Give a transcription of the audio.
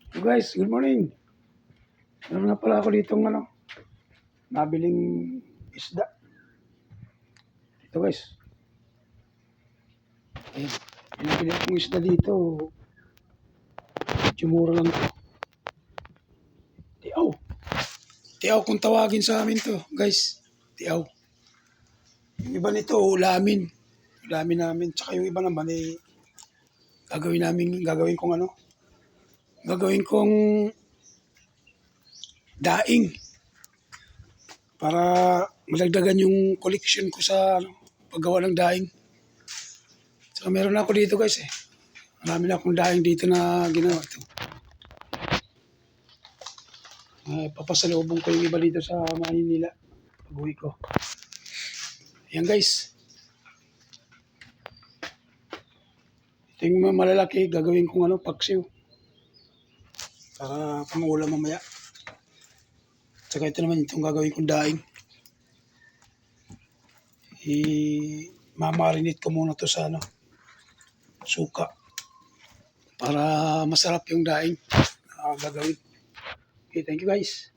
So guys, good morning. Meron nga pala ako ditong nabiling isda. Ito guys. Ayan. Yung nabili akong isda dito. Medyo mura lang to. Tiaw. Tiaw kung tawagin sa amin to, guys. Tiaw. Yung iba nito, ulamin. Ulamin namin. Tsaka yung iba naman gagawin kong gagawin kong daing. Para malagdagan yung collection ko sa paggawa ng daing. Tsaka meron ako dito guys eh. Marami na akong daing dito na ginawa ito. Papasalubong ko yung iba dito sa Maynila. Pag-uwi ko. Ayan guys. Ito yung malalaki. Gagawin kong paksiw. Para pangulam mamaya. Tsaka ito naman itong gagawin kong daing. Mamarinate ko muna to sa suka. Para masarap yung daing gagawin. Okay, thank you guys.